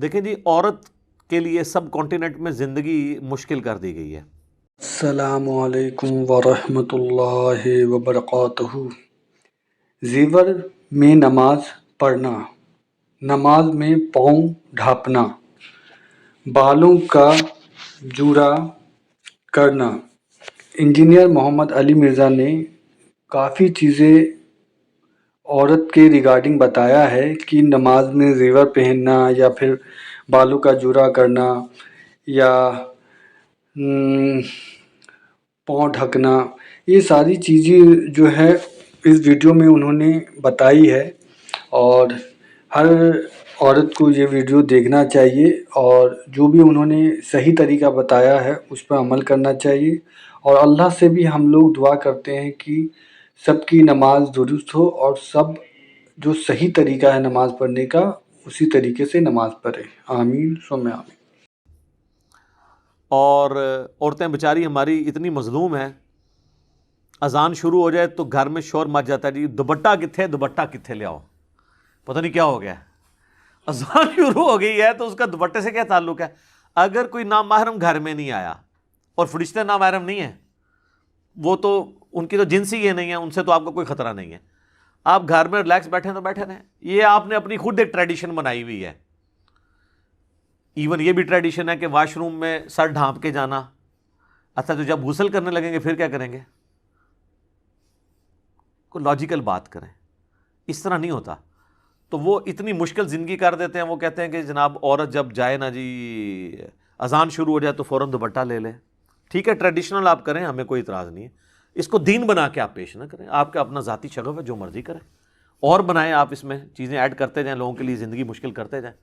دیکھیں جی، عورت کے لیے سب کانٹیننٹ میں زندگی مشکل کر دی گئی ہے۔ السلام علیکم ورحمۃ اللہ وبرکاتہ۔ زیور میں نماز پڑھنا، نماز میں پاؤں ڈھانپنا، بالوں کا جوڑا کرنا۔ انجینئر محمد علی مرزا نے کافی چیزیں عورت کے ریگارڈنگ بتایا ہے کہ نماز میں زیور پہننا یا پھر بالوں کا جوڑا کرنا یا پاؤں ڈھکنا، یہ ساری چیزیں جو ہے اس ویڈیو میں انہوں نے بتائی ہے، اور ہر عورت کو یہ ویڈیو دیکھنا چاہیے اور جو بھی انہوں نے صحیح طریقہ بتایا ہے اس پر عمل کرنا چاہیے، اور اللہ سے بھی ہم لوگ دعا کرتے ہیں کہ سب کی نماز درست ہو اور سب جو صحیح طریقہ ہے نماز پڑھنے کا اسی طریقے سے نماز پڑھے۔ آمین ثم آمین۔ اور عورتیں بیچاری ہماری اتنی مظلوم ہیں، اذان شروع ہو جائے تو گھر میں شور مچ جاتا ہے، جی دوپٹہ کتھے، دوپٹہ کتھے لے آؤ، پتہ نہیں کیا ہو گیا ہے۔ اذان شروع ہو گئی ہے تو اس کا دوپٹے سے کیا تعلق ہے؟ اگر کوئی نامحرم گھر میں نہیں آیا، اور فرشتے نامحرم نہیں ہیں، وہ تو ان کی تو جنسی یہ نہیں ہے، ان سے تو آپ کو کوئی خطرہ نہیں ہے، آپ گھر میں ریلیکس بیٹھے تو بیٹھے رہیں۔ یہ آپ نے اپنی خود ایک ٹریڈیشن بنائی ہوئی ہے۔ ایون یہ بھی ٹریڈیشن ہے کہ واش روم میں سر ڈھانپ کے جانا۔ اچھا، تو جب غسل کرنے لگیں گے پھر کیا کریں گے؟ کوئی لاجیکل بات کریں، اس طرح نہیں ہوتا۔ تو وہ اتنی مشکل زندگی کر دیتے ہیں، وہ کہتے ہیں کہ جناب عورت جب جائے نا جی اذان شروع ہو جائے تو فوراً دوپٹہ لے لیں۔ ٹھیک ہے، ٹریڈیشنل آپ کریں، ہمیں کوئی اعتراض نہیں ہے، اس کو دین بنا کے آپ پیش نہ کریں۔ آپ کا اپنا ذاتی شغف ہے، جو مرضی کریں اور بنائیں، آپ اس میں چیزیں ایڈ کرتے جائیں، لوگوں کے لیے زندگی مشکل کرتے جائیں۔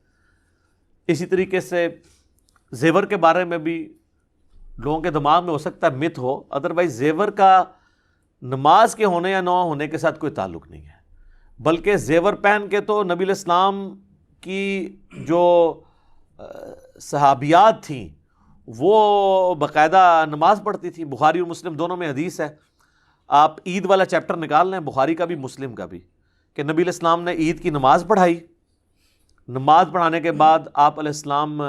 اسی طریقے سے زیور کے بارے میں بھی لوگوں کے دماغ میں ہو سکتا ہے مت ہو، ادروائز زیور کا نماز کے ہونے یا نہ ہونے کے ساتھ کوئی تعلق نہیں ہے، بلکہ زیور پہن کے تو نبی علیہ السلام کی جو صحابیات تھیں وہ باقاعدہ نماز پڑھتی تھی۔ بخاری اور مسلم دونوں میں حدیث ہے، آپ عید والا چیپٹر نکال لیں، بخاری کا بھی مسلم کا بھی، کہ نبی علیہ السلام نے عید کی نماز پڑھائی، نماز پڑھانے کے بعد آپ علیہ السلام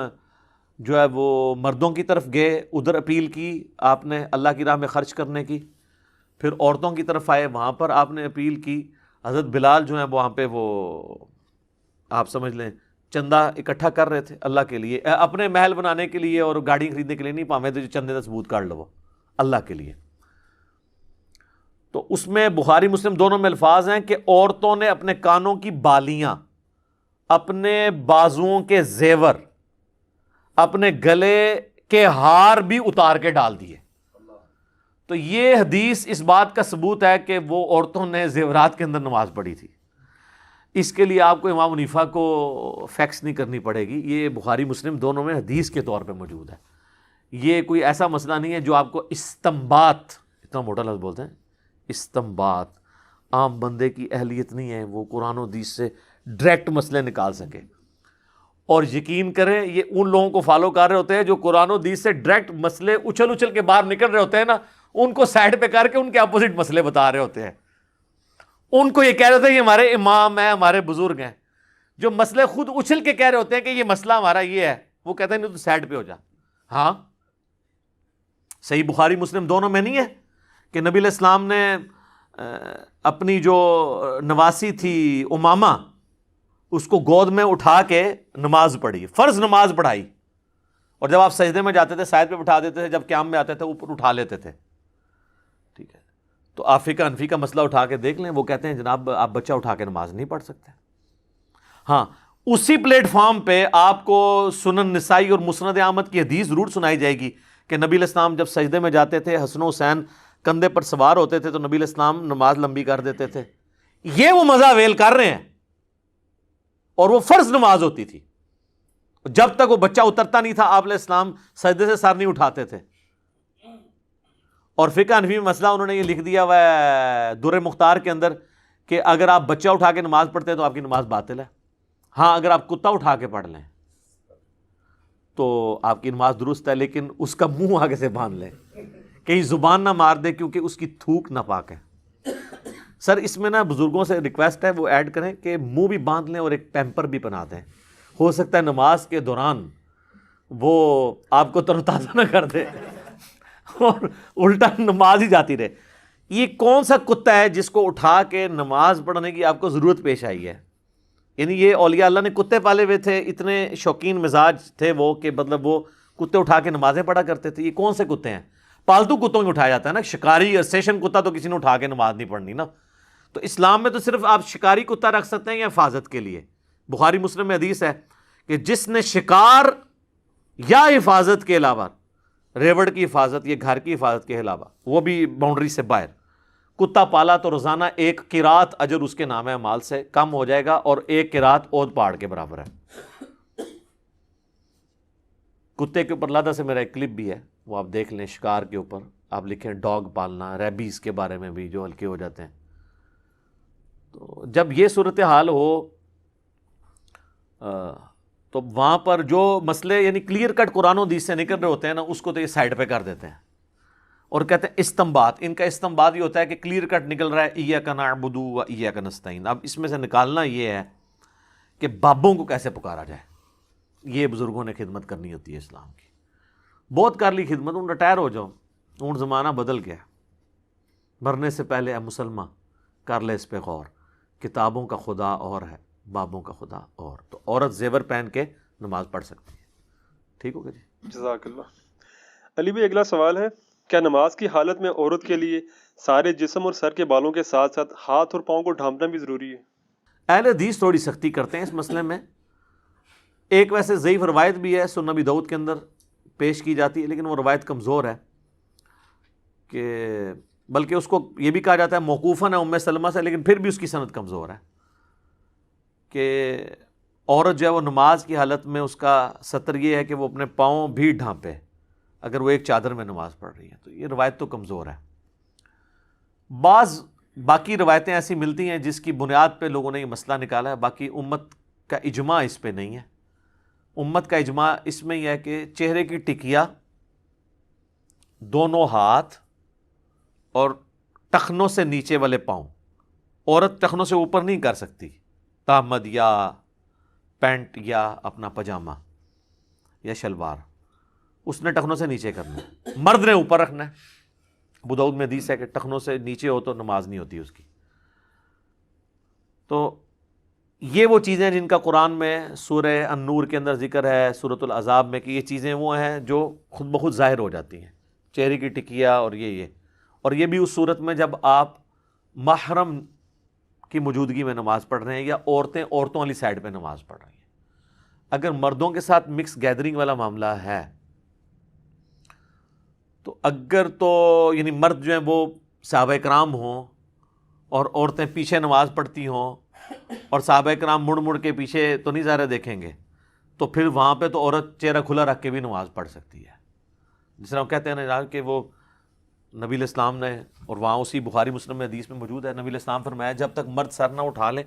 جو ہے وہ مردوں کی طرف گئے، ادھر اپیل کی آپ نے اللہ کی راہ میں خرچ کرنے کی، پھر عورتوں کی طرف آئے، وہاں پر آپ نے اپیل کی۔ حضرت بلال جو ہیں وہاں پہ وہ آپ سمجھ لیں چندہ اکٹھا کر رہے تھے اللہ کے لیے، اپنے محل بنانے کے لیے اور گاڑی خریدنے کے لیے نہیں، پاویں تو چندے کا ثبوت کر لو اللہ کے لیے۔ تو اس میں بخاری مسلم دونوں میں الفاظ ہیں کہ عورتوں نے اپنے کانوں کی بالیاں، اپنے بازوؤں کے زیور، اپنے گلے کے ہار بھی اتار کے ڈال دیے۔ تو یہ حدیث اس بات کا ثبوت ہے کہ وہ عورتوں نے زیورات کے اندر نماز پڑھی تھی۔ اس کے لیے آپ کو امام حنیفہ کو فیکس نہیں کرنی پڑے گی، یہ بخاری مسلم دونوں میں حدیث کے طور پہ موجود ہے۔ یہ کوئی ایسا مسئلہ نہیں ہے جو آپ کو استنباط، اتنا موٹا لفظ بولتے ہیں استنباط، عام بندے کی اہلیت نہیں ہے وہ قرآن و حدیث سے ڈائریکٹ مسئلے نکال سکے۔ اور یقین کریں یہ ان لوگوں کو فالو کر رہے ہوتے ہیں جو قرآن و حدیث سے ڈائریکٹ مسئلے اچھل اچھل کے باہر نکل رہے ہوتے ہیں نا، ان کو سائڈ پہ کر کے ان کے اپوزٹ مسئلے بتا رہے ہوتے ہیں۔ ان کو یہ کہہ رہے ہوتے ہیں یہ ہمارے امام ہیں، ہمارے بزرگ ہیں، جو مسئلے خود اچھل کے کہہ رہے ہوتے ہیں کہ یہ مسئلہ ہمارا یہ ہے، وہ کہتے ہیں نہیں تو سائڈ پہ ہو جا۔ ہاں صحیح بخاری مسلم دونوں میں نہیں ہے کہ نبی علیہ السلام نے اپنی جو نواسی تھی امامہ، اس کو گود میں اٹھا کے نماز پڑھی، فرض نماز پڑھائی، اور جب آپ سجدے میں جاتے تھے سائد پہ بٹھا دیتے تھے، جب قیام میں آتے تھے اوپر اٹھا لیتے تھے۔ ٹھیک ہے، تو آفقہ انفی کا مسئلہ اٹھا کے دیکھ لیں، وہ کہتے ہیں جناب آپ بچہ اٹھا کے نماز نہیں پڑھ سکتے۔ ہاں اسی پلیٹ فارم پہ آپ کو سنن نسائی اور مسند احمد کی حدیث ضرور سنائی جائے گی کہ نبی علیہ السلام جب سجدے میں جاتے تھے، حسن و حسین کندھے پر سوار ہوتے تھے تو نبی علیہ السلام نماز لمبی کر دیتے تھے۔ یہ وہ مزہ ویل کر رہے ہیں، اور وہ فرض نماز ہوتی تھی، جب تک وہ بچہ اترتا نہیں تھا آپ علیہ السلام سجدے سے سر نہیں اٹھاتے تھے۔ اور فقہ حنفی میں مسئلہ انہوں نے یہ لکھ دیا ہوا ہے در مختار کے اندر کہ اگر آپ بچہ اٹھا کے نماز پڑھتے ہیں تو آپ کی نماز باطل ہے۔ ہاں اگر آپ کتا اٹھا کے پڑھ لیں تو آپ کی نماز درست ہے، لیکن اس کا منہ آگے سے باندھ لیں، کہیں زبان نہ مار دے کیونکہ اس کی تھوک ناپاک ہے۔ سر اس میں نا بزرگوں سے ریکویسٹ ہے وہ ایڈ کریں کہ منہ بھی باندھ لیں اور ایک پیمپر بھی پہنا دیں، ہو سکتا ہے نماز کے دوران وہ آپ کو تر و تازہ نہ کر دے اور الٹا نماز ہی جاتی رہے. یہ کون سا کتا ہے جس کو اٹھا کے نماز پڑھنے کی آپ کو ضرورت پیش آئی ہے؟ یعنی یہ اولیاء اللہ نے کتے پالے ہوئے تھے، اتنے شوقین مزاج تھے وہ کہ مطلب وہ کتے اٹھا کے نمازیں پڑھا کرتے تھے. یہ کون سے کتے ہیں؟ پالتو کتوں کو اٹھایا جاتا ہے نا. شکاری اسٹیشن کتا تو کسی نے اٹھا کے نماز نہیں پڑھنی نا. تو اسلام میں تو صرف آپ شکاری کتا رکھ سکتے ہیں یا حفاظت کے لیے. بخاری مسلم میں حدیث ہے کہ جس نے شکار یا حفاظت کے علاوہ، ریوڑ کی حفاظت یا گھر کی حفاظت کے علاوہ، وہ بھی باؤنڈری سے باہر کتا پالا تو روزانہ 1 قرات اجر اس کے نام اعمال سے کم ہو جائے گا، اور 1 قرات اود پہاڑ کے برابر ہے. کتے کے اوپر لادہ سے میرا ایک کلپ بھی ہے، وہ آپ دیکھ لیں. شکار کے اوپر آپ لکھیں ڈاگ پالنا، ریبیز کے بارے میں بھی جو ہلکے ہو جاتے ہیں. تو جب یہ صورتحال ہو تو وہاں پر جو مسئلے یعنی کلیئر کٹ قرآن و حدیث سے نکل رہے ہوتے ہیں نا، اس کو تو یہ سائڈ پہ کر دیتے ہیں اور کہتے ہیں استنباط. ان کا استنباط یہ ہوتا ہے کہ کلیئر کٹ نکل رہا ہے ایاک نعبد و ایاک نستعین. اب اس میں سے نکالنا یہ ہے کہ بابوں کو کیسے پکارا جائے. یہ بزرگوں نے خدمت کرنی ہوتی ہے اسلام کی. بہت کر لی خدمت، ان ریٹائر ہو جاؤ. ان زمانہ بدل گیا. مرنے سے پہلے اے مسلمان کر لے اس پہ غور، کتابوں کا خدا اور ہے، بابوں کا خدا اور. تو عورت زیور پہن کے نماز پڑھ سکتی ہے. ٹھیک ہوگا جی. جزاک اللہ. علی بھائی اگلا سوال ہے، کیا نماز کی حالت میں عورت کے لیے سارے جسم اور سر کے بالوں کے ساتھ ساتھ ہاتھ اور پاؤں کو ڈھانپنا بھی ضروری ہے؟ اہل حدیث تھوڑی سختی کرتے ہیں اس مسئلے میں. ایک ویسے ضعیف روایت بھی ہے، سنن ابی داؤد کے اندر پیش کی جاتی ہے، لیکن وہ روایت کمزور ہے، کہ بلکہ اس کو یہ بھی کہا جاتا ہے موقوفاً ہے ام سلمہ سے، لیکن پھر بھی اس کی سند کمزور ہے کہ عورت جو ہے وہ نماز کی حالت میں اس کا ستر یہ ہے کہ وہ اپنے پاؤں بھی ڈھانپے اگر وہ ایک چادر میں نماز پڑھ رہی ہے. تو یہ روایت تو کمزور ہے. بعض باقی روایتیں ایسی ملتی ہیں جس کی بنیاد پہ لوگوں نے یہ مسئلہ نکالا ہے. باقی امت کا اجماع اس پہ نہیں ہے. امت کا اجماع اس میں یہ ہے کہ چہرے کی ٹکیا، دونوں ہاتھ اور ٹخنوں سے نیچے والے پاؤں. عورت ٹخنوں سے اوپر نہیں کر سکتی، تہمد یا پینٹ یا اپنا پجامہ یا شلوار، اس نے ٹخنوں سے نیچے کرنا ہے. مرد نے اوپر رکھنا ہے. ابو داؤد میں حدیث ہے کہ ٹخنوں سے نیچے ہو تو نماز نہیں ہوتی اس کی. تو یہ وہ چیزیں جن کا قرآن میں سورہ النور کے اندر ذکر ہے، سورۃ الاحزاب میں، کہ یہ چیزیں وہ ہیں جو خود بخود ظاہر ہو جاتی ہیں. چہرے کی ٹکیا اور یہ اور یہ بھی اس صورت میں جب آپ محرم کی موجودگی میں نماز پڑھ رہے ہیں یا عورتیں عورتوں والی سائڈ پہ نماز پڑھ رہی ہیں. اگر مردوں کے ساتھ مکس گیدرنگ والا معاملہ ہے تو اگر تو یعنی مرد جو ہیں وہ صحابہ کرام ہوں اور عورتیں پیچھے نماز پڑھتی ہوں اور صحابہ کرام مڑ مڑ کے پیچھے تو نہیں ظاہر دیکھیں گے، تو پھر وہاں پہ تو عورت چہرہ کھلا رکھ کے بھی نماز پڑھ سکتی ہے. جس طرح ہم کہتے ہیں نا کہ وہ نبی علیہ السلام نے، اور وہاں اسی بخاری مسلم میں حدیث میں موجود ہے، نبی علیہ السلام فرمایا جب تک مرد سر نہ اٹھا لیں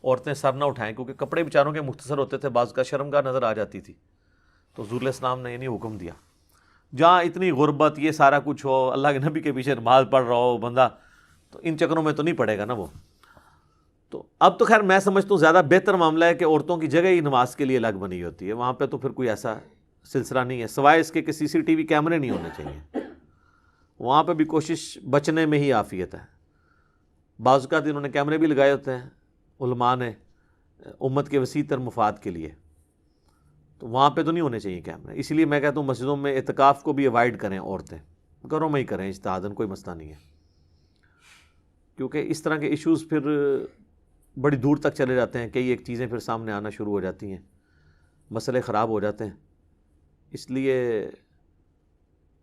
عورتیں سر نہ اٹھائیں، کیونکہ کپڑے بیچاروں کے مختصر ہوتے تھے، بعض کا شرمگاہ نظر آ جاتی تھی. تو حضور علیہ السلام نے یہ نہیں حکم دیا. جہاں اتنی غربت یہ سارا کچھ ہو، اللہ کے نبی کے پیچھے نماز پڑھ رہا ہو بندہ، تو ان چکروں میں تو نہیں پڑے گا نا وہ. تو اب تو خیر میں سمجھتا ہوں زیادہ بہتر معاملہ ہے کہ عورتوں کی جگہ ہی نماز کے لیے الگ بنی ہوتی ہے. وہاں پہ تو پھر کوئی ایسا سلسلہ نہیں ہے، سوائے اس کے کہ CCTV کیمرے نہیں ہونے چاہیے. وہاں پہ بھی کوشش بچنے میں ہی عافیت ہے. بعض اوقات انہوں نے کیمرے بھی لگائے ہوتے ہیں علماء نے امت کے وسیع تر مفاد کے لیے، تو وہاں پہ تو نہیں ہونے چاہیے کیمرے. اسی لیے میں کہتا ہوں مسجدوں میں اعتکاف کو بھی اوائڈ کریں، عورتیں گھروں میں ہی کریں اجتہاداً، کوئی مسئلہ نہیں ہے. کیونکہ اس طرح کے ایشوز پھر بڑی دور تک چلے جاتے ہیں، کئی ایک چیزیں پھر سامنے آنا شروع ہو جاتی ہیں، مسئلے خراب ہو جاتے ہیں. اس لیے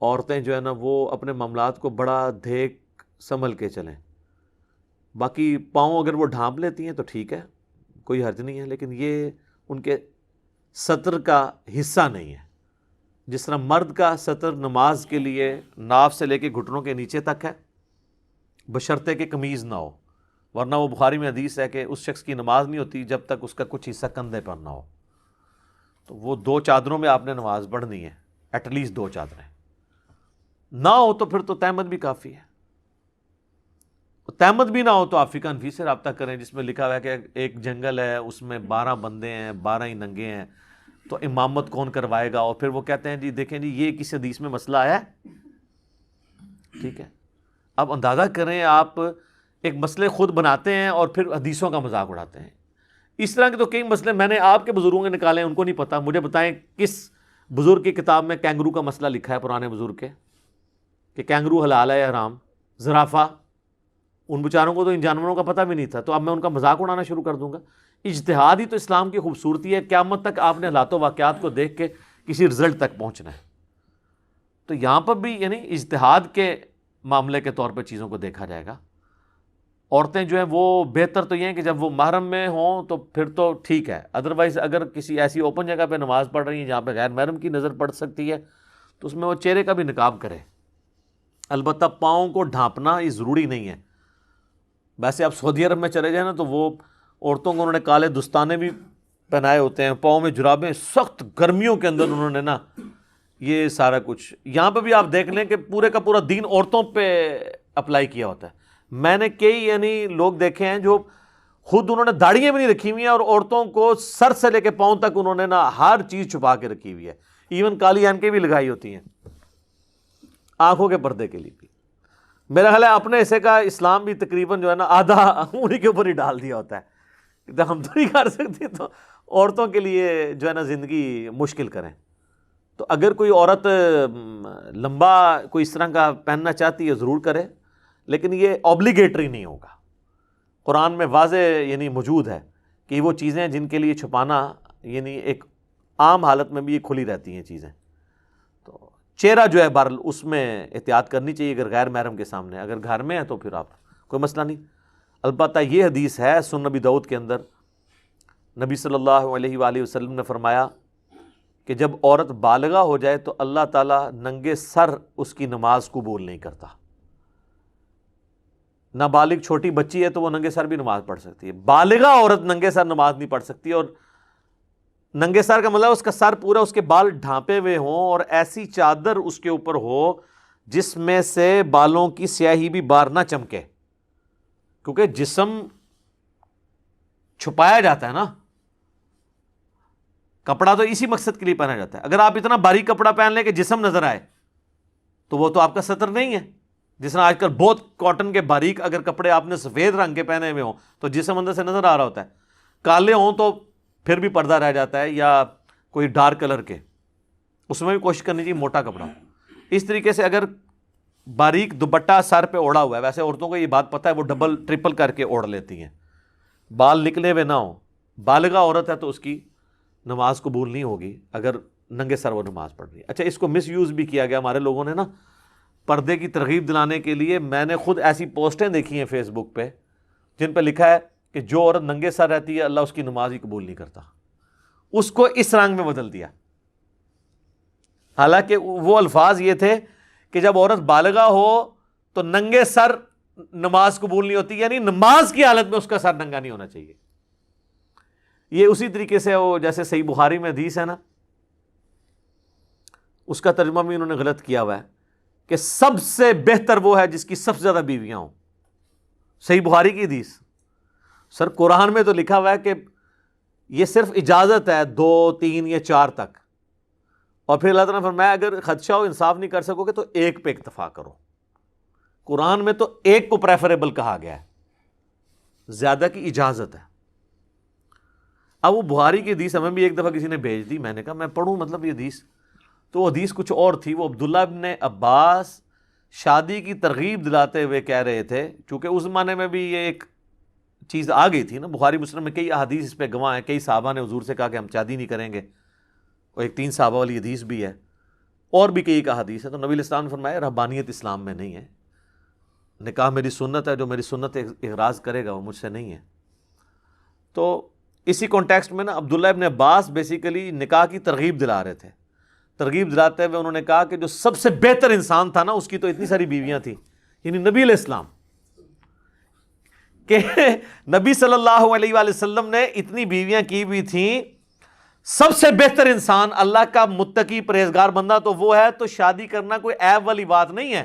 عورتیں جو ہے نا وہ اپنے معاملات کو بڑا دیکھ سنبھل کے چلیں. باقی پاؤں اگر وہ ڈھانپ لیتی ہیں تو ٹھیک ہے، کوئی حرج نہیں ہے، لیکن یہ ان کے سطر کا حصہ نہیں ہے. جس طرح مرد کا سطر نماز کے لیے ناف سے لے کے گھٹنوں کے نیچے تک ہے، بشرطے کہ قمیض نہ ہو، ورنہ وہ بخاری میں حدیث ہے کہ اس شخص کی نماز نہیں ہوتی جب تک اس کا کچھ حصہ کندھے پر نہ ہو. تو وہ 2 چادروں میں آپ نے نماز پڑھنی ہے، ایٹ لیسٹ 2 چادریں. نہ ہو تو پھر تو تہمت بھی کافی ہے. تہمت بھی نہ ہو تو آپ فقہ حنفی سے رابطہ کریں، جس میں لکھا ہوا ہے کہ ایک جنگل ہے، اس میں 12 بندے ہیں، 12 ہی ننگے ہیں، تو امامت کون کروائے گا؟ اور پھر وہ کہتے ہیں جی دیکھیں جی یہ کس حدیث میں مسئلہ آیا ہے. ٹھیک ہے، اب اندازہ کریں آپ ایک مسئلے خود بناتے ہیں اور پھر حدیثوں کا مذاق اڑاتے ہیں. اس طرح کے تو کئی مسئلے میں نے آپ کے بزرگوں کے نکالے ہیں، ان کو نہیں پتہ. مجھے بتائیں کس بزرگ کی کتاب میں کینگرو کا مسئلہ لکھا ہے پرانے بزرگ کے، کہ کینگرو حلال ہے یا حرام؟ زرافہ، ان بیچاروں کو تو ان جانوروں کا پتہ بھی نہیں تھا، تو اب میں ان کا مذاق اڑانا شروع کر دوں گا؟ اجتہاد ہی تو اسلام کی خوبصورتی ہے. قیامت تک آپ نے حالات و واقعات کو دیکھ کے کسی رزلٹ تک پہنچنا ہے. تو یہاں پر بھی یعنی اجتہاد کے معاملے کے طور پہ چیزوں کو دیکھا جائے گا. عورتیں جو ہیں وہ بہتر تو یہ ہیں کہ جب وہ محرم میں ہوں تو پھر تو ٹھیک ہے، ادروائز اگر کسی ایسی اوپن جگہ پہ نماز پڑھ رہی ہیں جہاں پہ غیر محرم کی نظر پڑ سکتی ہے تو اس میں وہ چہرے کا بھی نقاب کرے. البتہ پاؤں کو ڈھانپنا یہ ضروری نہیں ہے. ویسے آپ سعودی عرب میں چلے جائیں نا تو وہ عورتوں کو انہوں نے کالے دستانے بھی پہنائے ہوتے ہیں، پاؤں میں جرابیں، سخت گرمیوں کے اندر انہوں نے نا یہ سارا کچھ. یہاں پہ بھی آپ دیکھ لیں کہ پورے کا پورا دین عورتوں پہ اپلائی کیا ہوتا ہے. میں نے کئی یعنی لوگ دیکھے ہیں جو خود انہوں نے داڑھیاں بھی نہیں رکھی ہوئی ہیں اور عورتوں کو سر سے لے کے پاؤں تک انہوں نے نا ہر چیز چھپا کے رکھی ہوئی ہے، ایون کالی اینکیں بھی لگائی ہوتی ہیں آنکھوں کے پردے کے لیے بھی. میرا خیال ہے اپنے حصے کا اسلام بھی تقریباً جو ہے نا آدھا انہی کے اوپر ہی ڈال دیا ہوتا ہے کہ ہم تو نہیں کر سکتے تو عورتوں کے لیے جو ہے نا زندگی مشکل کریں. تو اگر کوئی عورت لمبا کوئی اس طرح کا پہننا چاہتی ہے ضرور کرے، لیکن یہ اوبلیگیٹری نہیں ہوگا. قرآن میں واضح یعنی موجود ہے کہ وہ چیزیں جن کے لیے چھپانا یعنی ایک عام حالت میں بھی یہ کھلی رہتی ہیں چیزیں. تو چہرہ جو ہے بہرحال اس میں احتیاط کرنی چاہیے اگر غیر محرم کے سامنے. اگر گھر میں ہے تو پھر آپ کوئی مسئلہ نہیں. البتہ یہ حدیث ہے سنن نبی داؤد کے اندر، نبی صلی اللہ علیہ وآلہ وسلم نے فرمایا کہ جب عورت بالغہ ہو جائے تو اللہ تعالیٰ ننگے سر اس کی نماز قبول نہیں کرتا. نابالغ چھوٹی بچی ہے تو وہ ننگے سر بھی نماز پڑھ سکتی ہے، بالغہ عورت ننگے سر نماز نہیں پڑھ سکتی. اور ننگے سر کا مطلب اس کا سر پورا، اس کے بال ڈھانپے ہوئے ہوں اور ایسی چادر اس کے اوپر ہو جس میں سے بالوں کی سیاہی بھی باہر نہ چمکے، کیونکہ جسم چھپایا جاتا ہے نا. کپڑا تو اسی مقصد کے لیے پہنا جاتا ہے. اگر آپ اتنا باریک کپڑا پہن لیں کہ جسم نظر آئے تو وہ تو آپ کا ستر نہیں ہے. جس طرح آج کل بہت کاٹن کے باریک اگر کپڑے آپ نے سفید رنگ کے پہنے ہوئے ہوں تو جسم اندر سے نظر آ رہا ہوتا ہے. کالے ہوں تو پھر بھی پردہ رہ جاتا ہے، یا کوئی ڈارک کلر کے، اس میں بھی کوشش کرنی چاہیے موٹا کپڑا ہو. اس طریقے سے اگر باریک دوپٹہ سر پہ اوڑھا ہوا ہے، ویسے عورتوں کو یہ بات پتہ ہے وہ ڈبل ٹرپل کر کے اوڑھ لیتی ہیں، بال نکلے ہوئے نہ ہوں. بالغہ عورت ہے تو اس کی نماز قبول نہیں ہوگی اگر ننگے سر وہ نماز پڑھ رہی ہے. اچھا، اس کو مس یوز بھی کیا گیا ہمارے لوگوں نے نا پردے کی ترغیب دلانے کے لیے. میں نے خود ایسی پوسٹیں دیکھی ہیں فیس بک پہ جن پہ لکھا ہے کہ جو عورت ننگے سر رہتی ہے اللہ اس کی نماز ہی قبول نہیں کرتا. اس کو اس رنگ میں بدل دیا، حالانکہ وہ الفاظ یہ تھے کہ جب عورت بالغہ ہو تو ننگے سر نماز قبول نہیں ہوتی، یعنی نماز کی حالت میں اس کا سر ننگا نہیں ہونا چاہیے. یہ اسی طریقے سے وہ جیسے صحیح بخاری میں حدیث ہے نا، اس کا ترجمہ بھی انہوں نے غلط کیا ہوا ہے کہ سب سے بہتر وہ ہے جس کی سب سے زیادہ بیویاں ہوں. صحیح بخاری کی حدیث. سر قرآن میں تو لکھا ہوا ہے کہ یہ صرف اجازت ہے 2 3 یا 4 تک، اور پھر اللہ تعالیٰ نے فرمایا اگر خدشہ ہو انصاف نہیں کر سکو گے تو 1 پہ اکتفا کرو. قرآن میں تو 1 کو پریفریبل کہا گیا ہے، زیادہ کی اجازت ہے. اب وہ بخاری کی حدیث ہمیں بھی ایک دفعہ کسی نے بھیج دی، میں نے کہا میں پڑھوں مطلب یہ حدیث، تو وہ حدیث کچھ اور تھی. وہ عبداللہ ابن عباس شادی کی ترغیب دلاتے ہوئے کہہ رہے تھے، چونکہ اس زمانے میں بھی یہ ایک چیز آ گئی تھی نا. بخاری مسلم میں کئی احادیث اس پہ گواہ ہیں، کئی صحابہ نے حضور سے کہا کہ ہم شادی نہیں کریں گے، اور ایک 3 صحابہ والی حدیث بھی ہے، اور بھی کئی احادیث ہے. تو نبی علیہ السلام نے فرمایا رہبانیت اسلام میں نہیں ہے، نکاح میری سنت ہے، جو میری سنت اغراض کرے گا وہ مجھ سے نہیں ہے. تو اسی کانٹیکسٹ میں نا عبداللہ ابن عباس بیسیکلی نکاح کی ترغیب دلا رہے تھے. ترغیب دلاتے ہوئے انہوں نے کہا کہ جو سب سے بہتر انسان تھا نا اس کی تو اتنی ساری بیویاں تھیں، یعنی نبی علیہ السلام، کہ نبی صلی اللہ علیہ وآلہ وسلم نے اتنی بیویاں کی ہوئی تھیں. سب سے بہتر انسان اللہ کا متقی پرہیزگار بندہ تو وہ ہے. تو شادی کرنا کوئی عیب والی بات نہیں ہے.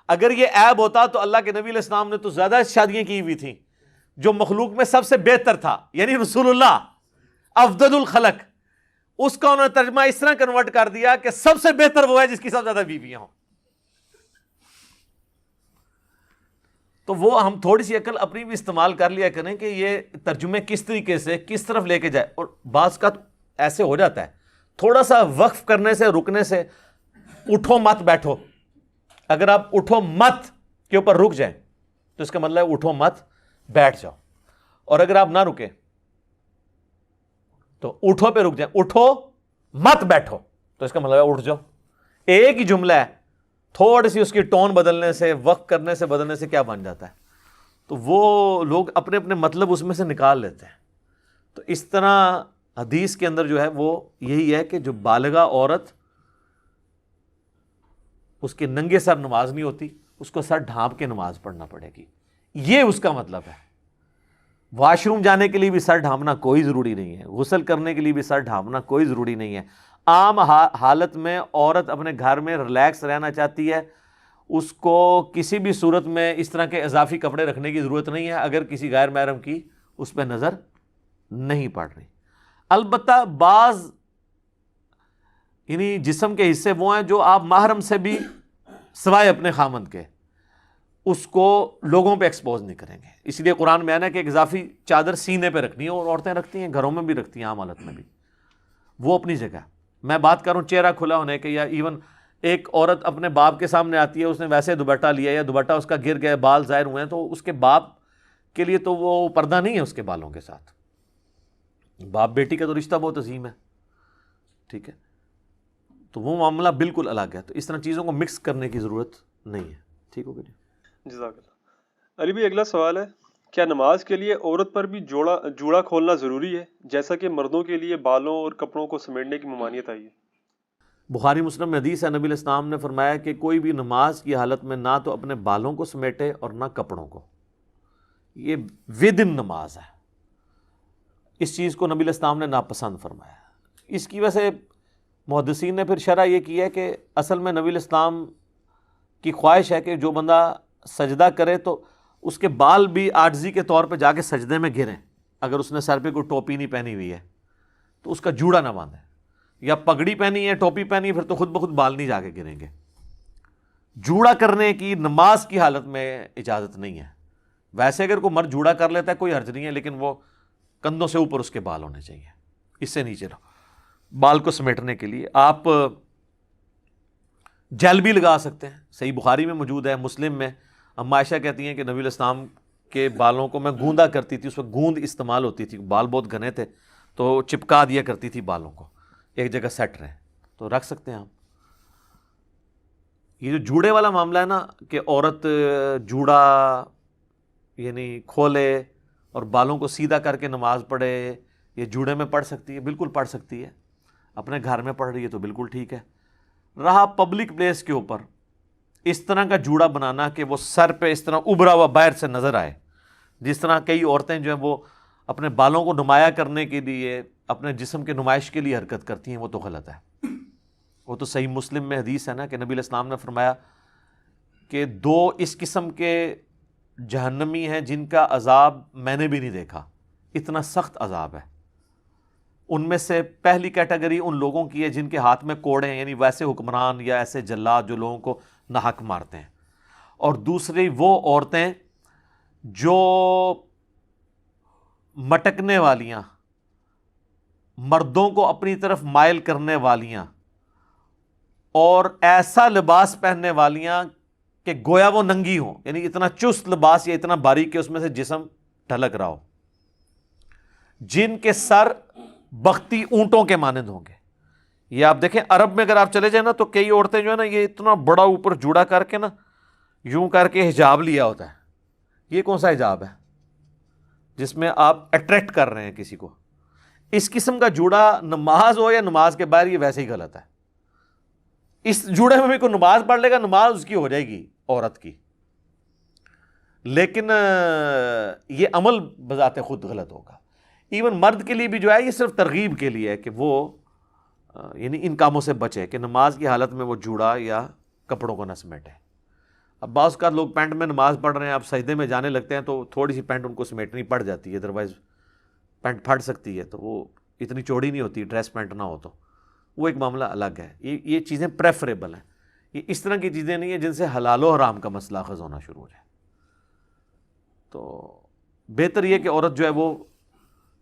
اگر یہ عیب ہوتا تو اللہ کے نبی علیہ السلام نے تو زیادہ شادیاں کی ہوئی تھیں. جو مخلوق میں سب سے بہتر تھا، یعنی رسول اللہ افضل الخلق، اس کا انہوں نے ترجمہ اس طرح کنورٹ کر دیا کہ سب سے بہتر وہ ہے جس کی سب سے زیادہ بیویاں ہوں. تو وہ ہم تھوڑی سی عقل اپنی بھی استعمال کر لیا کریں کہ یہ ترجمے کس طریقے سے کس طرف لے کے جائے. اور بعض کا ایسے ہو جاتا ہے تھوڑا سا وقف کرنے سے رکنے سے, اٹھو مت بیٹھو, اگر آپ اٹھو مت کے اوپر رک جائیں تو اس کا مطلب ہے اٹھو مت بیٹھ جاؤ, اور اگر آپ نہ رکیں تو اٹھو پہ رک جائیں, اٹھو مت بیٹھو تو اس کا مطلب ہے اٹھ جاؤ. ایک ہی جملہ ہے, تھوڑی سی اس کی ٹون بدلنے سے, وقت کرنے سے, بدلنے سے کیا بن جاتا ہے. تو وہ لوگ اپنے اپنے مطلب اس میں سے نکال لیتے ہیں. تو اس طرح حدیث کے اندر جو ہے وہ یہی ہے کہ جو بالغہ عورت, اس کے ننگے سر نماز نہیں ہوتی, اس کو سر ڈھانپ کے نماز پڑھنا پڑے گی, یہ اس کا مطلب ہے. واش روم جانے کے لیے بھی سر ڈھانپنا کوئی ضروری نہیں ہے, غسل کرنے کے لیے بھی سر ڈھانپنا کوئی ضروری نہیں ہے. عام حالت میں عورت اپنے گھر میں ریلیکس رہنا چاہتی ہے, اس کو کسی بھی صورت میں اس طرح کے اضافی کپڑے رکھنے کی ضرورت نہیں ہے اگر کسی غیر محرم کی اس پہ نظر نہیں پڑ رہی. البتہ بعض یعنی جسم کے حصے وہ ہیں جو آپ محرم سے بھی سوائے اپنے خامند کے اس کو لوگوں پہ ایکسپوز نہیں کریں گے. اس لیے قرآن میں آنا ہے کہ ایک اضافی چادر سینے پہ رکھنی ہے, اور عورتیں رکھتی ہیں, گھروں میں بھی رکھتی ہیں, عام حالت میں بھی, وہ اپنی جگہ. میں بات کروں چہرہ کھلا ہونے کے, یا ایون ایک عورت اپنے باپ کے سامنے آتی ہے, اس نے ویسے دوپٹہ لیا یا دوپٹہ اس کا گر گیا, بال ظاہر ہوئے ہیں, تو اس کے باپ کے لیے تو وہ پردہ نہیں ہے اس کے بالوں کے ساتھ. باپ بیٹی کا تو رشتہ بہت عظیم ہے, ٹھیک ہے, تو وہ معاملہ بالکل الگ ہے. تو اس طرح چیزوں کو مکس کرنے کی ضرورت نہیں ہے. ٹھیک ہو گیا جی, جزاک اللہ. علی بھائی اگلا سوال ہے, کیا نماز کے لیے عورت پر بھی جوڑا کھولنا ضروری ہے جیسا کہ مردوں کے لیے بالوں اور کپڑوں کو سمیٹنے کی ممانعت آئی ہے؟ بخاری مسلم میں حدیث ہے, نبی علیہ السلام نے فرمایا کہ کوئی بھی نماز کی حالت میں نہ تو اپنے بالوں کو سمیٹے اور نہ کپڑوں کو. یہ ودن نماز ہے, اس چیز کو نبی علیہ السلام نے ناپسند فرمایا. اس کی وجہ سے محدثین نے پھر شرح یہ کی ہے کہ اصل میں نبی علیہ السلام کی خواہش ہے کہ جو بندہ سجدہ کرے تو اس کے بال بھی عاجزی کے طور پہ جا کے سجدے میں گریں. اگر اس نے سر پہ کوئی ٹوپی نہیں پہنی ہوئی ہے تو اس کا جوڑا نہ باندھے, یا پگڑی پہنی ہے, ٹوپی پہنی ہے, پھر تو خود بخود بال نہیں جا کے گریں گے. جوڑا کرنے کی نماز کی حالت میں اجازت نہیں ہے. ویسے اگر کوئی مرد جوڑا کر لیتا ہے کوئی حرج نہیں ہے, لیکن وہ کندھوں سے اوپر اس کے بال ہونے چاہیے, اس سے نیچے رہو. بال کو سمیٹنے کے لیے آپ جیل بھی لگا سکتے ہیں, صحیح بخاری میں موجود ہے, مسلم میں اما عائشہ کہتی ہیں کہ نبی علیہ السلام کے بالوں کو میں گوندا کرتی تھی, اس وقت گوند استعمال ہوتی تھی, بال بہت گھنے تھے تو چپکا دیا کرتی تھی بالوں کو, ایک جگہ سیٹ رہے, تو رکھ سکتے ہیں آپ. یہ جو جوڑے والا معاملہ ہے نا کہ عورت جوڑا یعنی کھولے اور بالوں کو سیدھا کر کے نماز پڑھے, یہ جوڑے میں پڑھ سکتی ہے, بالکل پڑھ سکتی ہے, اپنے گھر میں پڑھ رہی ہے تو بالکل ٹھیک ہے. رہا پبلک پلیس کے اوپر اس طرح کا جوڑا بنانا کہ وہ سر پہ اس طرح ابھرا ہوا باہر سے نظر آئے, جس طرح کئی عورتیں جو ہیں وہ اپنے بالوں کو نمایاں کرنے کے لیے, اپنے جسم کے نمائش کے لیے حرکت کرتی ہیں, وہ تو غلط ہے. وہ تو صحیح مسلم میں حدیث ہے نا کہ نبی علیہ السلام نے فرمایا کہ 2 اس قسم کے جہنمی ہیں جن کا عذاب میں نے بھی نہیں دیکھا, اتنا سخت عذاب ہے. ان میں سے پہلی کیٹیگری ان لوگوں کی ہے جن کے ہاتھ میں کوڑے ہیں, یعنی ویسے حکمران یا ایسے جلاد جو لوگوں کو ناحق مارتے ہیں, اور دوسری وہ عورتیں جو مٹکنے والیاں, مردوں کو اپنی طرف مائل کرنے والیاں, اور ایسا لباس پہننے والیاں کہ گویا وہ ننگی ہوں, یعنی اتنا چست لباس یا اتنا باریک کہ اس میں سے جسم ڈھلک رہا ہو, جن کے سر بختی اونٹوں کے مانند ہوں گے. یہ آپ دیکھیں عرب میں اگر آپ چلے جائیں نا تو کئی عورتیں جو ہے نا یہ اتنا بڑا اوپر جوڑا کر کے نا یوں کر کے حجاب لیا ہوتا ہے. یہ کون سا حجاب ہے جس میں آپ اٹریکٹ کر رہے ہیں کسی کو؟ اس قسم کا جوڑا نماز ہو یا نماز کے باہر یہ ویسے ہی غلط ہے. اس جوڑے میں بھی کوئی نماز پڑھ لے گا, نماز اس کی ہو جائے گی عورت کی, لیکن یہ عمل بذات خود غلط ہوگا. ایون مرد کے لیے بھی جو ہے یہ صرف ترغیب کے لیے ہے کہ وہ یعنی ان کاموں سے بچے کہ نماز کی حالت میں وہ جوڑا یا کپڑوں کو نہ سمیٹے. اب بعض کا لوگ پینٹ میں نماز پڑھ رہے ہیں, اب سجدے میں جانے لگتے ہیں تو تھوڑی سی پینٹ ان کو سمیٹنی پڑ جاتی ہے, ادروائز پینٹ پھٹ سکتی ہے, تو وہ اتنی چوڑی نہیں ہوتی ڈریس پینٹ نہ ہو تو وہ ایک معاملہ الگ ہے. یہ چیزیں پریفریبل ہیں. یہ اس طرح کی چیزیں نہیں ہیں جن سے حلال و حرام کا مسئلہ اخذ ہونا شروع ہو جائے. تو بہتر یہ کہ عورت جو ہے وہ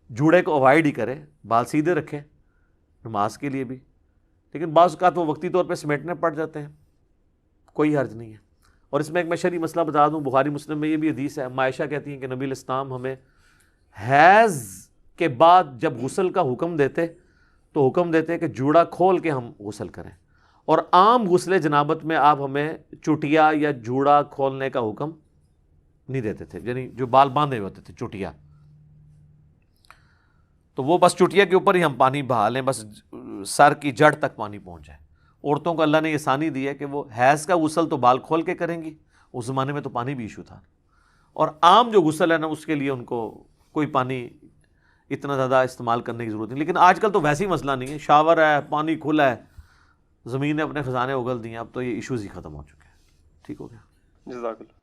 جوڑے کو اوائڈ ہی کرے, بال سیدھے رکھے نماز کے لیے بھی, لیکن بعض اوقات وہ وقتی طور پہ سمیٹنے پڑ جاتے ہیں, کوئی حرج نہیں ہے. اور اس میں ایک میں شرعی مسئلہ بتا دوں, بخاری مسلم میں یہ بھی حدیث ہے, عائشہ کہتی ہیں کہ نبی علیہ السلام ہمیں حیض کے بعد جب غسل کا حکم دیتے تو حکم دیتے کہ جوڑا کھول کے ہم غسل کریں, اور عام غسل جنابت میں آپ ہمیں چٹیا یا جوڑا کھولنے کا حکم نہیں دیتے تھے, یعنی جو بال باندھے ہوئے ہوتے تھے چٹیا, تو وہ بس چٹیا کے اوپر ہی ہم پانی بہا لیں, بس سر کی جڑ تک پانی پہنچ جائے. عورتوں کو اللہ نے یہ آسانی دی ہے کہ وہ حیض کا غسل تو بال کھول کے کریں گی, اس زمانے میں تو پانی بھی ایشو تھا, اور عام جو غسل ہے نا اس کے لیے ان کو کوئی پانی اتنا زیادہ استعمال کرنے کی ضرورت نہیں. لیکن آج کل تو ویسے ہی مسئلہ نہیں ہے, شاور ہے, پانی کھلا ہے, زمین نے اپنے خزانے اگل دیے, اب تو یہ ایشوز ہی ختم ہو چکے ہیں. ٹھیک ہو گیا. جزاک اللہ.